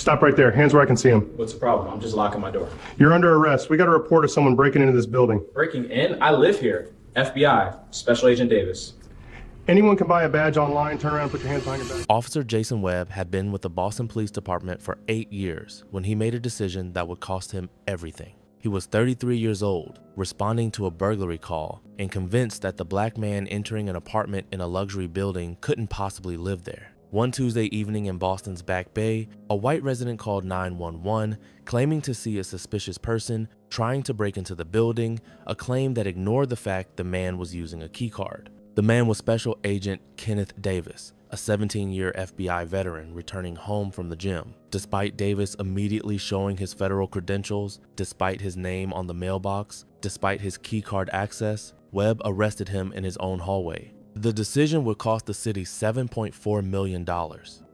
Stop right there. Hands where I can see them. What's the problem? I'm just locking my door. You're under arrest. We got a report of someone breaking into this building. Breaking in? I live here. FBI, Special Agent Davis. Anyone can buy a badge online. Turn around and put your hands behind your back. Officer Jason Webb had been with the Boston Police Department for 8 years when he made a decision that would cost him everything. He was 33 years old, responding to a burglary call, and convinced that the black man entering an apartment in a luxury building couldn't possibly live there. One Tuesday evening in Boston's Back Bay, a white resident called 911, claiming to see a suspicious person trying to break into the building, a claim that ignored the fact the man was using a keycard. The man was Special Agent Kenneth Davis, a 17-year FBI veteran returning home from the gym. Despite Davis immediately showing his federal credentials, despite his name on the mailbox, despite his keycard access, Webb arrested him in his own hallway. The decision would cost the city $7.4 million,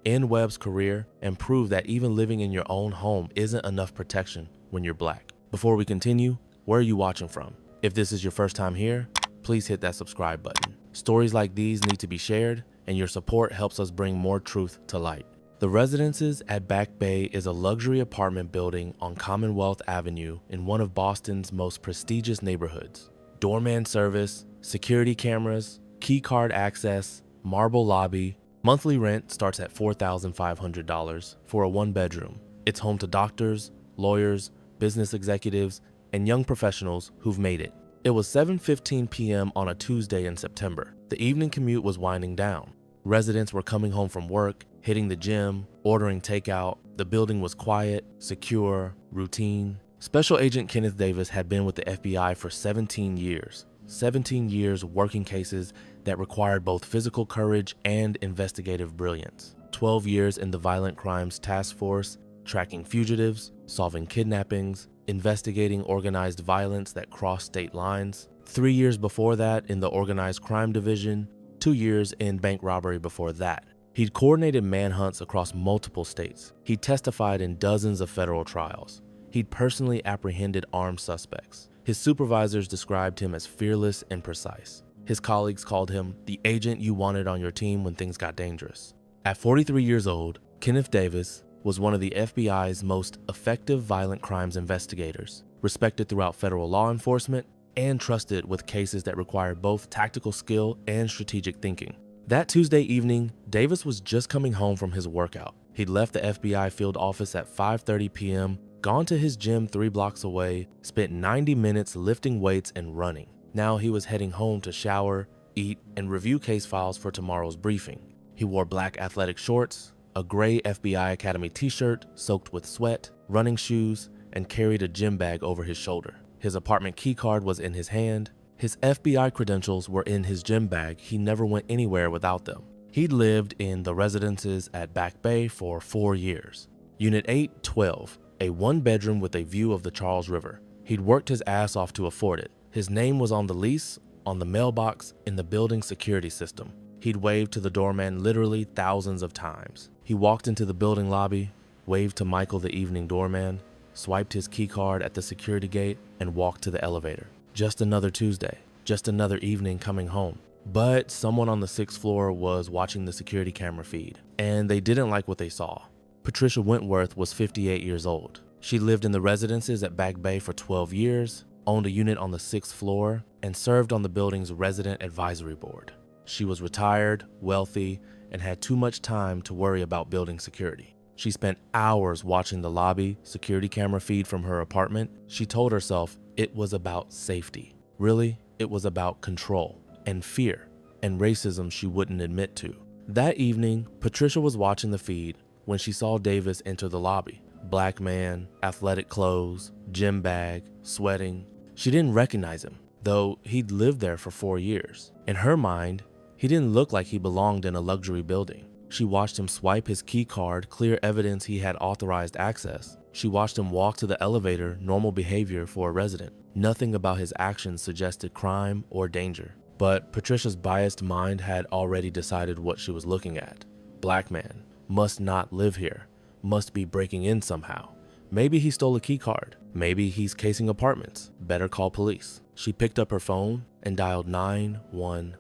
end Webb's career, and prove that even living in your own home isn't enough protection when you're black. Before we continue, where are you watching from? If this is your first time here, please hit that subscribe button. Stories like these need to be shared, and your support helps us bring more truth to light. The Residences at Back Bay is a luxury apartment building on Commonwealth Avenue in one of Boston's most prestigious neighborhoods. Doorman service, security cameras, key card access, marble lobby. Monthly rent starts at $4,500 for a one-bedroom. It's home to doctors, lawyers, business executives, and young professionals who've made it. It was 7:15 p.m. on a Tuesday in September. The evening commute was winding down. Residents were coming home from work, hitting the gym, ordering takeout. The building was quiet, secure, routine. Special Agent Kenneth Davis had been with the FBI for 17 years. 17 years working cases that required both physical courage and investigative brilliance. 12 years in the Violent Crimes Task Force, tracking fugitives, solving kidnappings, investigating organized violence that crossed state lines. 3 years before that in the Organized Crime Division, 2 years in bank robbery before that. He'd coordinated manhunts across multiple states. He testified in dozens of federal trials. He'd personally apprehended armed suspects. His supervisors described him as fearless and precise. His colleagues called him the agent you wanted on your team when things got dangerous. At 43 years old, Kenneth Davis was one of the FBI's most effective violent crimes investigators, respected throughout federal law enforcement and trusted with cases that required both tactical skill and strategic thinking. That Tuesday evening, Davis was just coming home from his workout. He'd left the FBI field office at 5:30 p.m., gone to his gym 3 blocks away, spent 90 minutes lifting weights and running. Now he was heading home to shower, eat, and review case files for tomorrow's briefing. He wore black athletic shorts, a gray FBI Academy t-shirt soaked with sweat, running shoes, and carried a gym bag over his shoulder. His apartment keycard was in his hand. His FBI credentials were in his gym bag. He never went anywhere without them. He'd lived in the Residences at Back Bay for 4 years. Unit 812, a one-bedroom with a view of the Charles River. He'd worked his ass off to afford it. His name was on the lease, on the mailbox, in the building security system. He'd waved to the doorman literally thousands of times. He walked into the building lobby, waved to Michael the evening doorman, swiped his keycard at the security gate, and walked to the elevator. Just another Tuesday, just another evening coming home. But someone on the 6th floor was watching the security camera feed, and they didn't like what they saw. Patricia Wentworth was 58 years old. She lived in the Residences at Back Bay for 12 years, owned a unit on the 6th floor, and served on the building's resident advisory board. She was retired, wealthy, and had too much time to worry about building security. She spent hours watching the lobby security camera feed from her apartment. She told herself it was about safety. Really, it was about control and fear and racism she wouldn't admit to. That evening, Patricia was watching the feed when she saw Davis enter the lobby. Black man, athletic clothes, gym bag, sweating. She didn't recognize him, though he'd lived there for 4 years. In her mind, he didn't look like he belonged in a luxury building. She watched him swipe his key card, clear evidence he had authorized access. She watched him walk to the elevator, normal behavior for a resident. Nothing about his actions suggested crime or danger. But Patricia's biased mind had already decided what she was looking at. Black man, must not live here, must be breaking in somehow. Maybe he stole a key card. Maybe he's casing apartments. Better call police. She picked up her phone and dialed 911.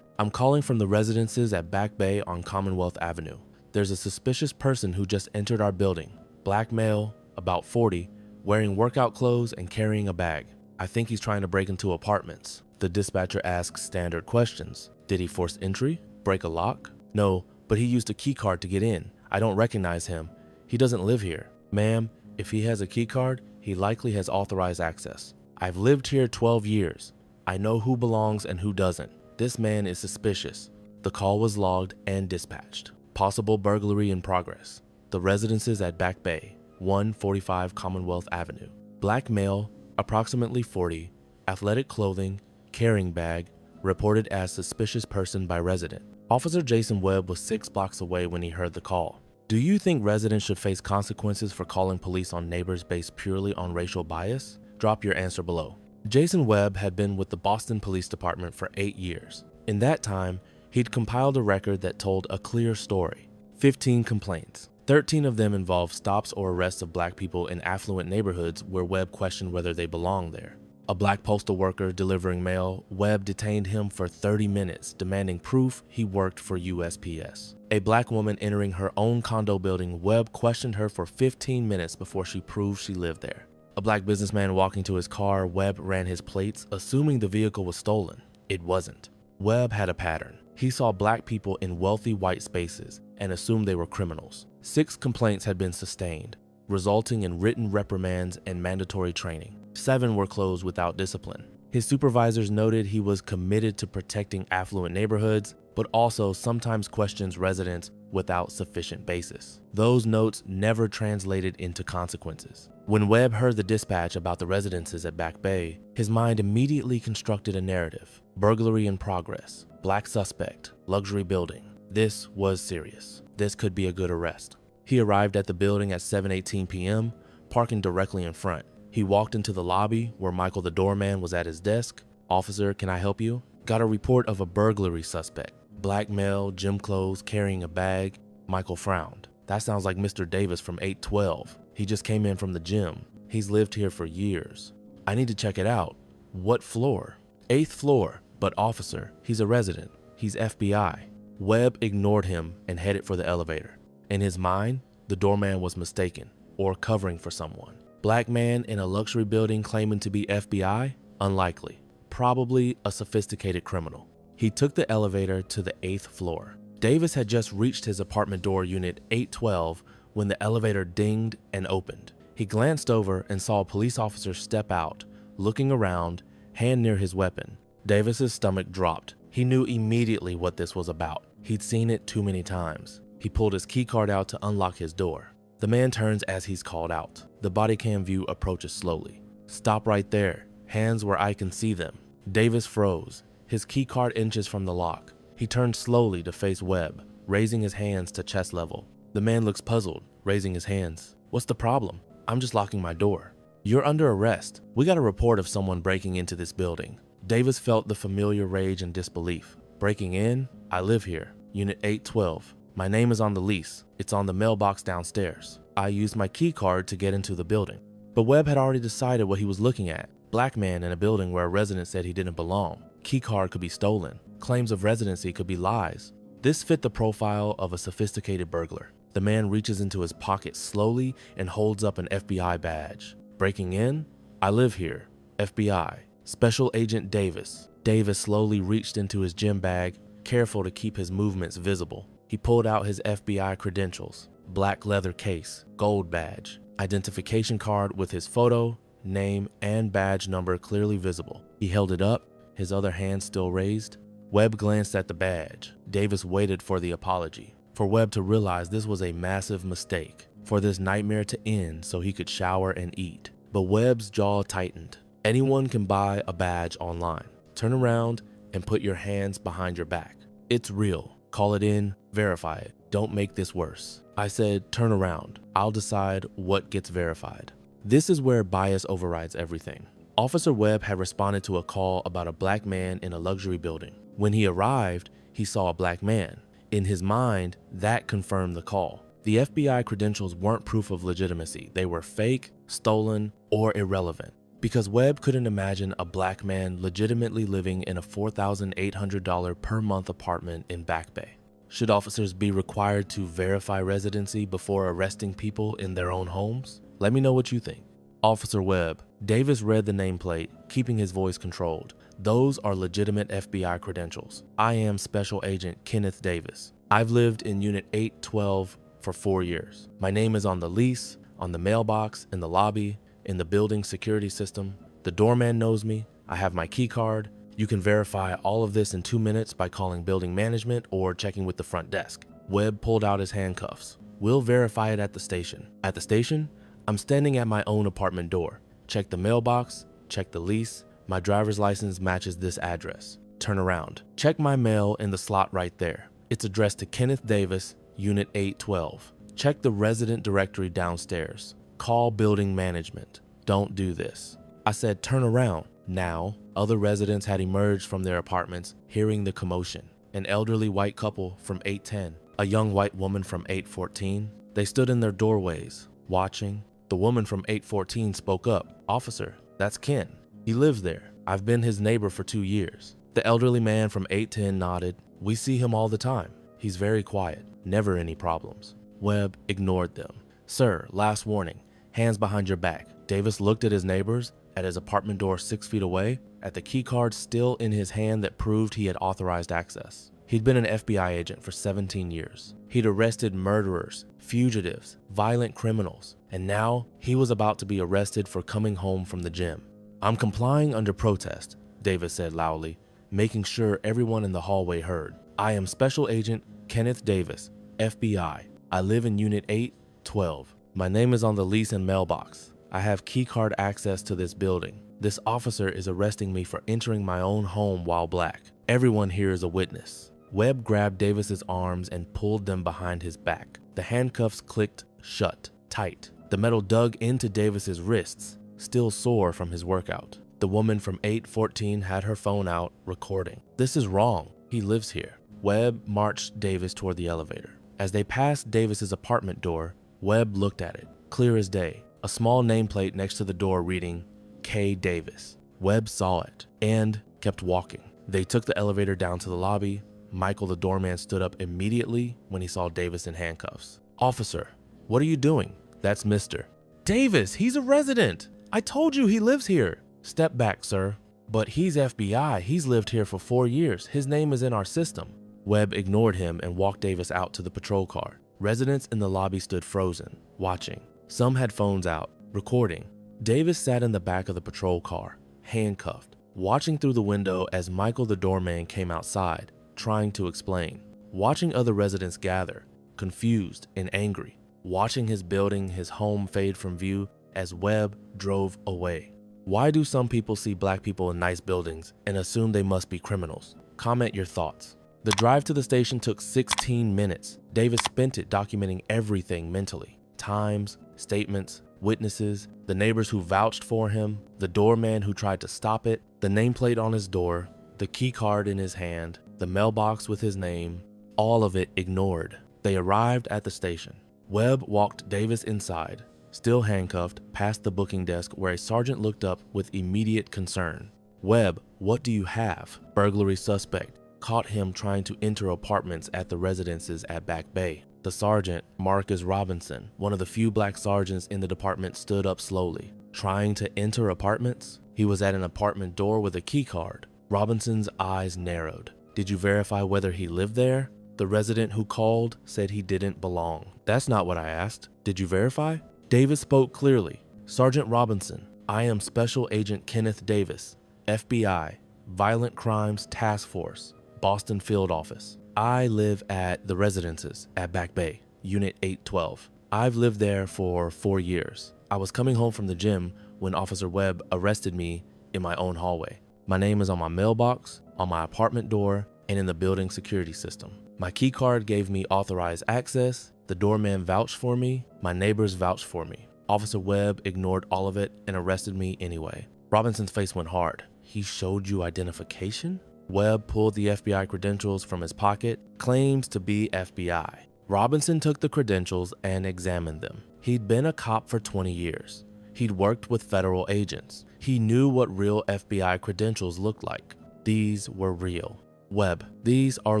I'm calling from the Residences at Back Bay on Commonwealth Avenue. There's a suspicious person who just entered our building. Black male, about 40, wearing workout clothes and carrying a bag. I think he's trying to break into apartments. The dispatcher asks standard questions. Did he force entry? Break a lock? No, but he used a key card to get in. I don't recognize him. He doesn't live here. Ma'am, if he has a key card, he likely has authorized access. I've lived here 12 years. I know who belongs and who doesn't. This man is suspicious. The call was logged and dispatched. Possible burglary in progress. The residences at Back Bay, 145 Commonwealth Avenue. Black male, approximately 40, athletic clothing, carrying bag, reported as suspicious person by resident. Officer Jason Webb was 6 blocks away when he heard the call. Do you think residents should face consequences for calling police on neighbors based purely on racial bias? Drop your answer below. Jason Webb had been with the Boston Police Department for 8 years. In that time, he'd compiled a record that told a clear story. 15 complaints. 13 of them involved stops or arrests of black people in affluent neighborhoods where Webb questioned whether they belonged there. A black postal worker delivering mail, Webb detained him for 30 minutes, demanding proof he worked for USPS. A black woman entering her own condo building, Webb questioned her for 15 minutes before she proved she lived there. A black businessman walking to his car, Webb ran his plates, assuming the vehicle was stolen. It wasn't. Webb had a pattern. He saw black people in wealthy white spaces and assumed they were criminals. 6 complaints had been sustained, resulting in written reprimands and mandatory training. 7 were closed without discipline. His supervisors noted he was committed to protecting affluent neighborhoods, but also sometimes questions residents without sufficient basis. Those notes never translated into consequences. When Webb heard the dispatch about the residences at Back Bay, his mind immediately constructed a narrative. Burglary in progress, black suspect, luxury building. This was serious. This could be a good arrest. He arrived at the building at 7:18 p.m., parking directly in front. He walked into the lobby where Michael the doorman was at his desk. Officer, can I help you? Got a report of a burglary suspect. Black male, gym clothes, carrying a bag. Michael frowned. That sounds like Mr. Davis from 812. He just came in from the gym. He's lived here for years. I need to check it out. What floor? 8th floor. But officer, he's a resident. He's FBI. Webb ignored him and headed for the elevator. In his mind, the doorman was mistaken or covering for someone. Black man in a luxury building claiming to be FBI? Unlikely. Probably a sophisticated criminal. He took the elevator to the 8th floor. Davis had just reached his apartment door, unit 812, when the elevator dinged and opened. He glanced over and saw a police officer step out, looking around, hand near his weapon. Davis's stomach dropped. He knew immediately what this was about. He'd seen it too many times. He pulled his key card out to unlock his door. The man turns as he's called out. The Bodycam view approaches slowly. Stop right there. Hands where I can see them. Davis froze. His key card inches from the lock. He turned slowly to face Webb, raising his hands to chest level. The man looks puzzled, raising his hands. What's the problem? I'm just locking my door. You're under arrest. We got a report of someone breaking into this building. Davis felt the familiar rage and disbelief. Breaking in? I live here. Unit 812. My name is on the lease. It's on the mailbox downstairs. I used my key card to get into the building. But Webb had already decided what he was looking at. Black man in a building where a resident said he didn't belong. Key card could be stolen. Claims of residency could be lies. This fit the profile of a sophisticated burglar. The man reaches into his pocket slowly and holds up an FBI badge. Breaking in? I live here. FBI. Special Agent Davis. Davis slowly reached into his gym bag, careful to keep his movements visible. He pulled out his FBI credentials. Black leather case, gold badge, identification card with his photo, name, and badge number clearly visible. He held it up, his other hand still raised. Webb glanced at the badge. Davis waited for the apology, for Webb to realize this was a massive mistake, for this nightmare to end so he could shower and eat. But Webb's jaw tightened. Anyone can buy a badge online. Turn around and put your hands behind your back. It's real. Call it in, verify it. Don't make this worse. I said, turn around. I'll decide what gets verified. This is where bias overrides everything. Officer Webb had responded to a call about a black man in a luxury building. When he arrived, he saw a black man. In his mind, that confirmed the call. The FBI credentials weren't proof of legitimacy. They were fake, stolen, or irrelevant. Because Webb couldn't imagine a black man legitimately living in a $4,800 per month apartment in Back Bay. Should officers be required to verify residency before arresting people in their own homes? Let me know what you think. Officer Webb. Davis read the nameplate, keeping his voice controlled. Those are legitimate FBI credentials. I am Special Agent Kenneth Davis. I've lived in Unit 812 for 4 years. My name is on the lease, on the mailbox, in the lobby, in the building security system. The doorman knows me. I have my key card. You can verify all of this in 2 minutes by calling building management or checking with the front desk. Webb pulled out his handcuffs. We'll verify it at the station. At the station? I'm standing at my own apartment door. Check the mailbox, check the lease. My driver's license matches this address. Turn around. Check my mail in the slot right there. It's addressed to Kenneth Davis, Unit 812. Check the resident directory downstairs. Call building management. Don't do this. I said turn around. Now, other residents had emerged from their apartments, hearing the commotion. An elderly white couple from 810, a young white woman from 814. They stood in their doorways, watching. The woman from 814 spoke up. Officer, that's Ken. He lives there. I've been his neighbor for 2 years. The elderly man from 810 nodded. We see him all the time. He's very quiet. Never any problems. Webb ignored them. Sir, last warning. Hands behind your back. Davis looked at his neighbors, at his apartment door 6 feet away, at the key card still in his hand that proved he had authorized access. He'd been an FBI agent for 17 years. He'd arrested murderers, fugitives, violent criminals, and now he was about to be arrested for coming home from the gym. I'm complying under protest, Davis said loudly, making sure everyone in the hallway heard. I am Special Agent Kenneth Davis, FBI. I live in Unit 812. My name is on the lease and mailbox. I have keycard access to this building. This officer is arresting me for entering my own home while black. Everyone here is a witness. Webb grabbed Davis's arms and pulled them behind his back. The handcuffs clicked shut, tight. The metal dug into Davis's wrists, still sore from his workout. The woman from 814 had her phone out, recording. This is wrong. He lives here. Webb marched Davis toward the elevator. As they passed Davis's apartment door, Webb looked at it, clear as day. A small nameplate next to the door reading, K. Davis. Webb saw it and kept walking. They took the elevator down to the lobby. Michael, the doorman, stood up immediately when he saw Davis in handcuffs. Officer, what are you doing? That's Mr. Davis, he's a resident. I told you he lives here. Step back, sir. But he's FBI. He's lived here for 4 years. His name is in our system. Webb ignored him and walked Davis out to the patrol car. Residents in the lobby stood frozen, watching. Some had phones out, recording. Davis sat in the back of the patrol car, handcuffed, watching through the window as Michael the doorman came outside, trying to explain. Watching other residents gather, confused and angry. Watching his building, his home fade from view as Webb drove away. Why do some people see black people in nice buildings and assume they must be criminals? Comment your thoughts. The drive to the station took 16 minutes. Davis spent it documenting everything mentally. Times, statements, witnesses, the neighbors who vouched for him, the doorman who tried to stop it, the nameplate on his door, the key card in his hand, the mailbox with his name, all of it ignored. They arrived at the station. Webb walked Davis inside, still handcuffed, past the booking desk where a sergeant looked up with immediate concern. Webb, what do you have? Burglary suspect. Caught him trying to enter apartments at the residences at Back Bay. The sergeant, Marcus Robinson, one of the few black sergeants in the department, stood up slowly. Trying to enter apartments? He was at an apartment door with a key card. Robinson's eyes narrowed. Did you verify whether he lived there? The resident who called said he didn't belong. That's not what I asked. Did you verify? Davis spoke clearly. Sergeant Robinson, I am Special Agent Kenneth Davis, FBI, Violent Crimes Task Force, Boston Field Office. I live at the residences at Back Bay, Unit 812. I've lived there for 4 years. I was coming home from the gym when Officer Webb arrested me in my own hallway. My name is on my mailbox, on my apartment door, and in the building security system. My key card gave me authorized access. The doorman vouched for me. My neighbors vouched for me. Officer Webb ignored all of it and arrested me anyway. Robinson's face went hard. He showed you identification? Webb pulled the FBI credentials from his pocket, claims to be FBI. Robinson took the credentials and examined them. He'd been a cop for 20 years. He'd worked with federal agents. He knew what real FBI credentials looked like. These were real. Webb, these are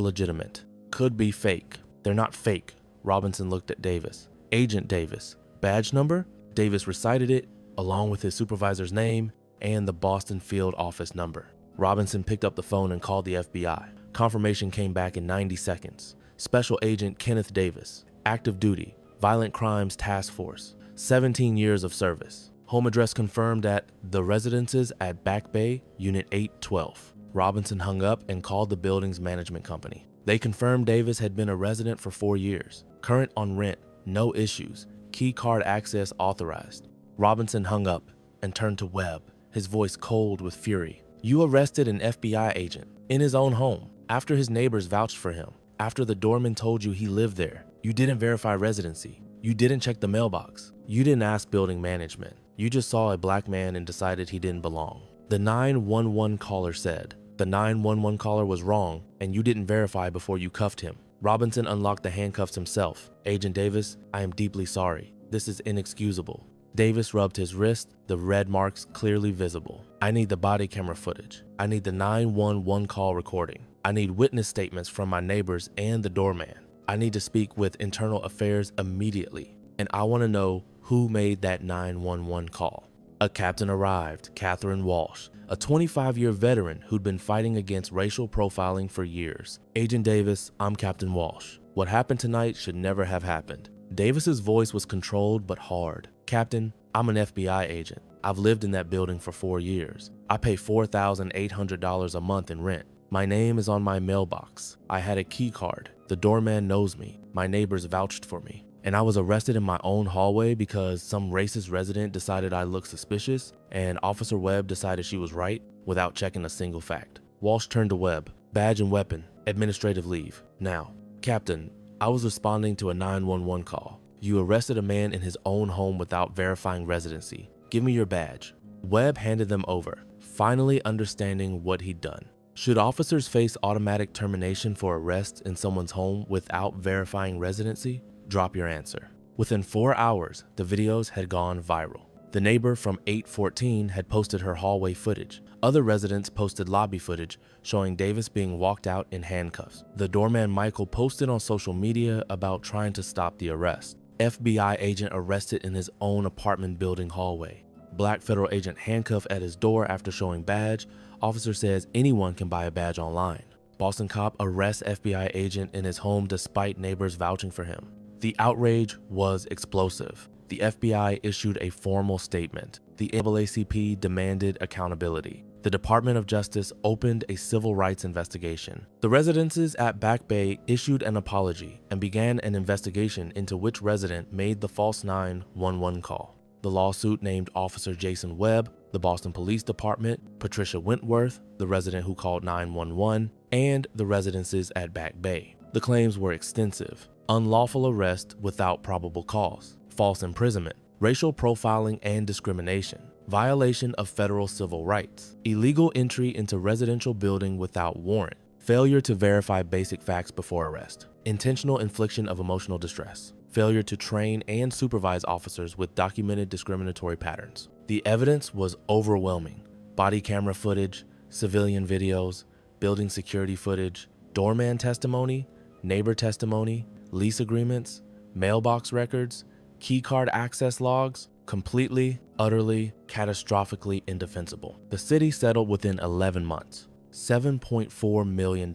legitimate. could be fake. They're not fake. Robinson looked at Davis. Agent Davis. Badge number? Davis recited it, along with his supervisor's name and the Boston field office number. Robinson picked up the phone and called the FBI. Confirmation came back in 90 seconds. Special Agent Kenneth Davis. Active duty. Violent Crimes Task Force. 17 years of service. Home address confirmed at The Residences at Back Bay, Unit 812. Robinson hung up and called the building's management company. They confirmed Davis had been a resident for 4 years. Current on rent. No issues. Key card access authorized. Robinson hung up and turned to Webb, his voice cold with fury. You arrested an FBI agent in his own home after his neighbors vouched for him, after the doorman told you he lived there. You didn't verify residency. You didn't check the mailbox. You didn't ask building management. You just saw a black man and decided he didn't belong. The 911 caller said. The 911 caller was wrong and you didn't verify before you cuffed him. Robinson unlocked the handcuffs himself. Agent Davis, I am deeply sorry. This is inexcusable. Davis rubbed his wrist, the red marks clearly visible. I need the body camera footage. I need the 911 call recording. I need witness statements from my neighbors and the doorman. I need to speak with internal affairs immediately. And I want to know who made that 911 call. A captain arrived, Catherine Walsh, a 25-year veteran who'd been fighting against racial profiling for years. Agent Davis, I'm Captain Walsh. What happened tonight should never have happened. Davis's voice was controlled but hard. Captain, I'm an FBI agent. I've lived in that building for 4 years. I pay $4,800 a month in rent. My name is on my mailbox. I had a key card. The doorman knows me. My neighbors vouched for me. And I was arrested in my own hallway because some racist resident decided I looked suspicious and Officer Webb decided she was right without checking a single fact. Walsh turned to Webb. Badge and weapon. Administrative leave. Now, Captain, I was responding to a 911 call. You arrested a man in his own home without verifying residency. Give me your badge. Webb handed them over, finally understanding what he'd done. Should officers face automatic termination for arrest in someone's home without verifying residency? Drop your answer. Within 4 hours, the videos had gone viral. The neighbor from 814 had posted her hallway footage. Other residents posted lobby footage showing Davis being walked out in handcuffs. The doorman Michael posted on social media about trying to stop the arrest. FBI agent arrested in his own apartment building hallway. Black federal agent handcuffed at his door after showing badge. Officer says anyone can buy a badge online. Boston cop arrests FBI agent in his home despite neighbors vouching for him. The outrage was explosive. The FBI issued a formal statement. The NAACP demanded accountability. The Department of Justice opened a civil rights investigation. The residences at Back Bay issued an apology and began an investigation into which resident made the false 911 call. The lawsuit named Officer Jason Webb, the Boston Police Department, Patricia Wentworth, the resident who called 911, and the residences at Back Bay. The claims were extensive. Unlawful arrest without probable cause, false imprisonment, racial profiling and discrimination, violation of federal civil rights, illegal entry into residential building without warrant, failure to verify basic facts before arrest, intentional infliction of emotional distress, failure to train and supervise officers with documented discriminatory patterns. The evidence was overwhelming. Body camera footage, civilian videos, building security footage, doorman testimony, neighbor testimony, lease agreements, mailbox records, keycard access logs, completely, utterly, catastrophically indefensible. The city settled within 11 months, $7.4 million.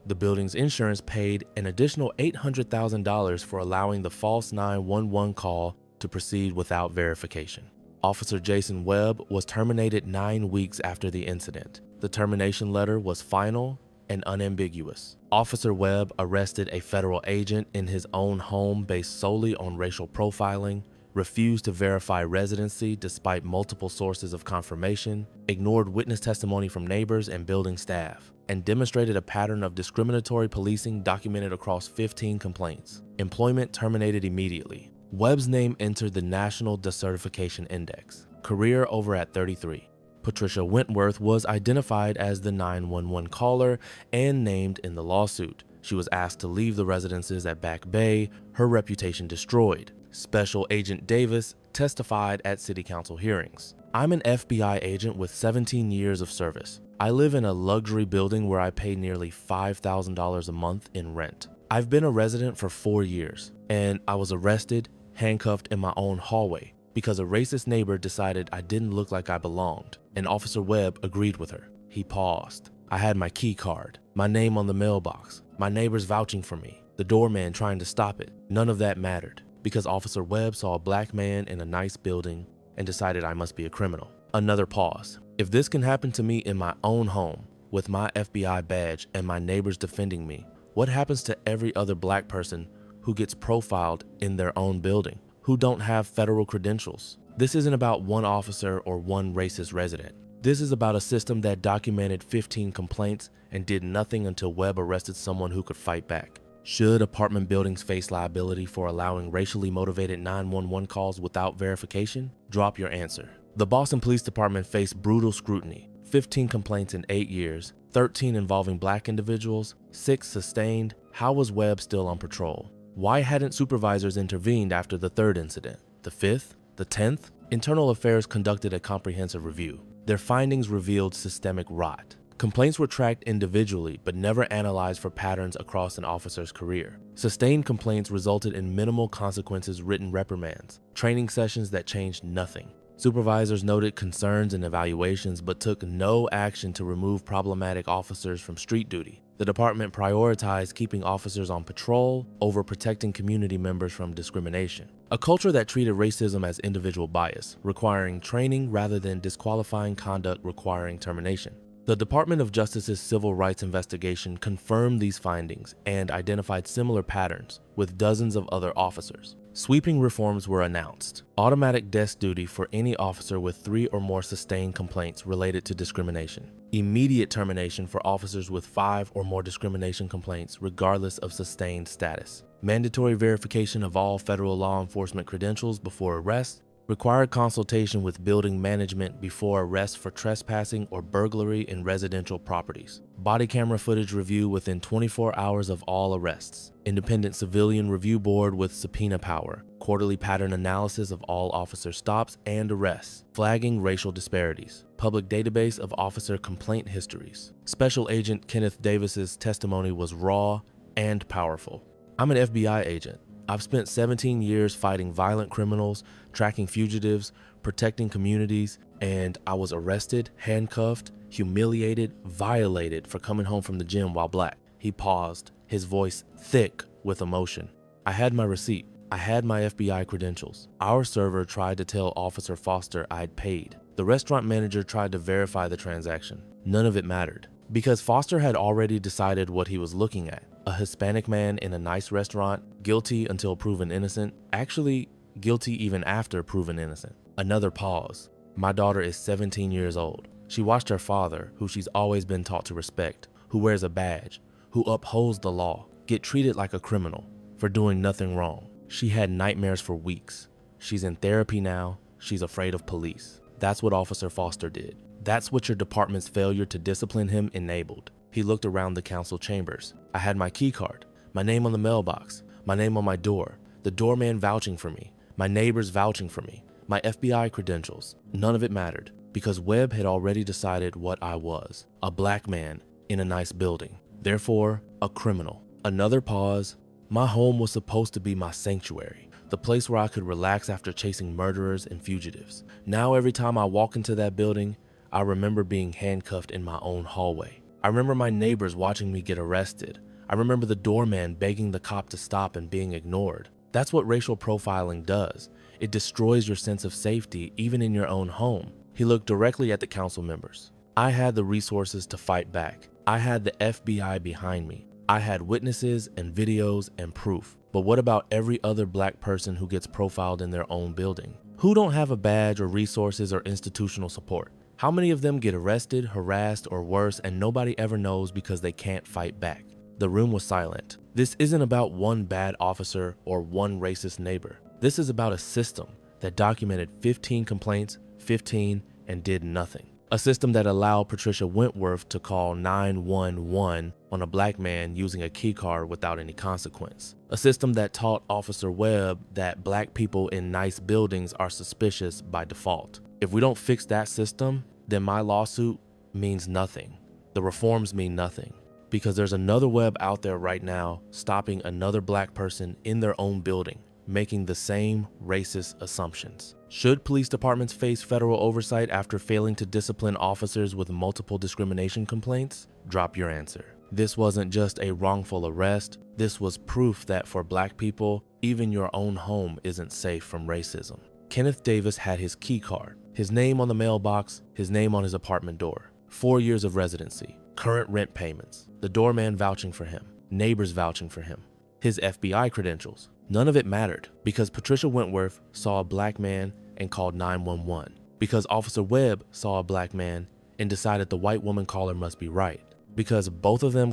The building's insurance paid an additional $800,000 for allowing the false 911 call to proceed without verification. Officer Jason Webb was terminated 9 weeks after the incident. The termination letter was final and unambiguous. Officer Webb arrested a federal agent in his own home based solely on racial profiling, refused to verify residency despite multiple sources of confirmation, ignored witness testimony from neighbors and building staff, and demonstrated a pattern of discriminatory policing documented across 15 complaints. Employment terminated immediately. Webb's name entered the National Decertification Index. Career over at 33. Patricia Wentworth was identified as the 911 caller and named in the lawsuit. She was asked to leave the residences at Back Bay, her reputation destroyed. Special Agent Davis testified at City Council hearings. I'm an FBI agent with 17 years of service. I live in a luxury building where I pay nearly $5,000 a month in rent. I've been a resident for 4 years, and I was arrested, handcuffed in my own hallway because a racist neighbor decided I didn't look like I belonged, and Officer Webb agreed with her. He paused. I had my key card, my name on the mailbox, my neighbors vouching for me, the doorman trying to stop it. None of that mattered because Officer Webb saw a black man in a nice building and decided I must be a criminal. Another pause. If this can happen to me in my own home with my FBI badge and my neighbors defending me, what happens to every other black person who gets profiled in their own building, who don't have federal credentials? This isn't about one officer or one racist resident. This is about a system that documented 15 complaints and did nothing until Webb arrested someone who could fight back. Should apartment buildings face liability for allowing racially motivated 911 calls without verification? Drop your answer. The Boston Police Department faced brutal scrutiny. 15 complaints in 8 years, 13 involving black individuals, 6 sustained. How was Webb still on patrol? Why hadn't supervisors intervened after the 3rd incident? The 5th? The 10th? Internal Affairs conducted a comprehensive review. Their findings revealed systemic rot. Complaints were tracked individually, but never analyzed for patterns across an officer's career. Sustained complaints resulted in minimal consequences, written reprimands, training sessions that changed nothing. Supervisors noted concerns and evaluations, but took no action to remove problematic officers from street duty. The department prioritized keeping officers on patrol over protecting community members from discrimination. A culture that treated racism as individual bias, requiring training rather than disqualifying conduct requiring termination. The Department of Justice's civil rights investigation confirmed these findings and identified similar patterns with dozens of other officers. Sweeping reforms were announced. Automatic desk duty for any officer with 3 or more sustained complaints related to discrimination. Immediate termination for officers with 5 or more discrimination complaints regardless of sustained status. Mandatory verification of all federal law enforcement credentials before arrest. Required consultation with building management before arrest for trespassing or burglary in residential properties. Body camera footage review within 24 hours of all arrests. Independent civilian review board with subpoena power. Quarterly pattern analysis of all officer stops and arrests. Flagging racial disparities. Public database of officer complaint histories. Special Agent Kenneth Davis's testimony was raw and powerful. I'm an FBI agent. I've spent 17 years fighting violent criminals, tracking fugitives, protecting communities, and I was arrested, handcuffed, humiliated, violated for coming home from the gym while black. He paused, his voice thick with emotion. I had my receipt. I had my FBI credentials. Our server tried to tell Officer Foster I'd paid. The restaurant manager tried to verify the transaction. None of it mattered because Foster had already decided what he was looking at. A Hispanic man in a nice restaurant, guilty until proven innocent, actually guilty even after proven innocent. Another pause. My daughter is 17 years old. She watched her father, who she's always been taught to respect, who wears a badge, who upholds the law, get treated like a criminal for doing nothing wrong. She had nightmares for weeks. She's in therapy now. She's afraid of police. That's what Officer Foster did. That's what your department's failure to discipline him enabled. He looked around the council chambers. I had my key card, my name on the mailbox, my name on my door, the doorman vouching for me, my neighbors vouching for me, my FBI credentials. None of it mattered because Webb had already decided what I was, a black man in a nice building, therefore a criminal. Another pause. My home was supposed to be my sanctuary, the place where I could relax after chasing murderers and fugitives. Now every time I walk into that building, I remember being handcuffed in my own hallway. I remember my neighbors watching me get arrested. I remember the doorman begging the cop to stop and being ignored. That's what racial profiling does. It destroys your sense of safety, even in your own home. He looked directly at the council members. I had the resources to fight back. I had the FBI behind me. I had witnesses and videos and proof. But what about every other black person who gets profiled in their own building? Who don't have a badge or resources or institutional support? How many of them get arrested, harassed, or worse, and nobody ever knows because they can't fight back? The room was silent. This isn't about one bad officer or one racist neighbor. This is about a system that documented 15 complaints, 15, and did nothing. A system that allowed Patricia Wentworth to call 911 on a black man using a key card without any consequence. A system that taught Officer Webb that black people in nice buildings are suspicious by default. If we don't fix that system, then my lawsuit means nothing. The reforms mean nothing. Because there's another Webb out there right now stopping another black person in their own building, making the same racist assumptions. Should police departments face federal oversight after failing to discipline officers with multiple discrimination complaints? Drop your answer. This wasn't just a wrongful arrest. This was proof that for black people, even your own home isn't safe from racism. Kenneth Davis had his key card, his name on the mailbox, his name on his apartment door, 4 years of residency, current rent payments, the doorman vouching for him, neighbors vouching for him, his FBI credentials. None of it mattered because Patricia Wentworth saw a black man and called 911. Because Officer Webb saw a black man and decided the white woman caller must be right. Because both of them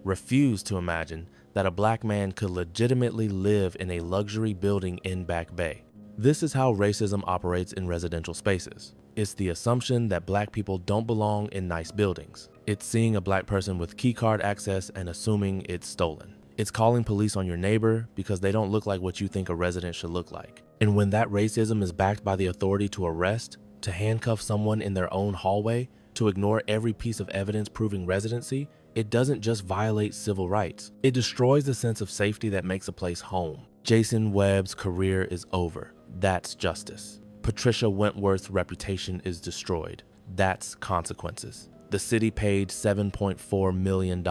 refused to imagine that a black man could legitimately live in a luxury building in Back Bay. This is how racism operates in residential spaces. It's the assumption that black people don't belong in nice buildings. It's seeing a black person with keycard access and assuming it's stolen. It's calling police on your neighbor because they don't look like what you think a resident should look like. And when that racism is backed by the authority to arrest, to handcuff someone in their own hallway, to ignore every piece of evidence proving residency, it doesn't just violate civil rights. It destroys the sense of safety that makes a place home. Jason Webb's career is over. That's justice. Patricia Wentworth's reputation is destroyed. That's consequences. The city paid $7.4 million.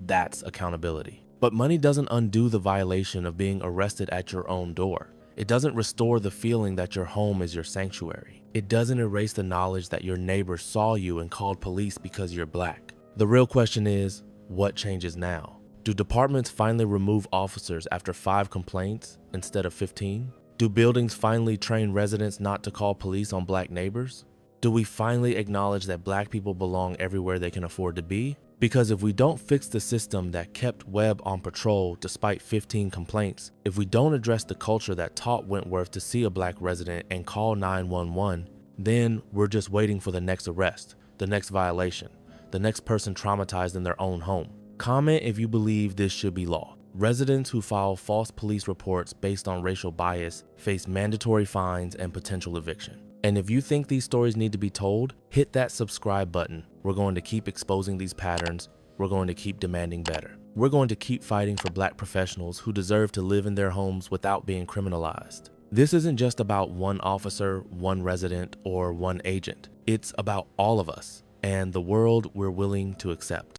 That's accountability. But money doesn't undo the violation of being arrested at your own door. It doesn't restore the feeling that your home is your sanctuary. It doesn't erase the knowledge that your neighbor saw you and called police because you're black. The real question is, what changes now? Do departments finally remove officers after 5 complaints instead of 15? Do buildings finally train residents not to call police on black neighbors? Do we finally acknowledge that black people belong everywhere they can afford to be? Because if we don't fix the system that kept Webb on patrol despite 15 complaints, if we don't address the culture that taught Wentworth to see a black resident and call 911, then we're just waiting for the next arrest, the next violation, the next person traumatized in their own home. Comment if you believe this should be law. Residents who file false police reports based on racial bias face mandatory fines and potential eviction. And if you think these stories need to be told, hit that subscribe button. We're going to keep exposing these patterns. We're going to keep demanding better. We're going to keep fighting for black professionals who deserve to live in their homes without being criminalized. This isn't just about one officer, one resident, or one agent. It's about all of us and the world we're willing to accept.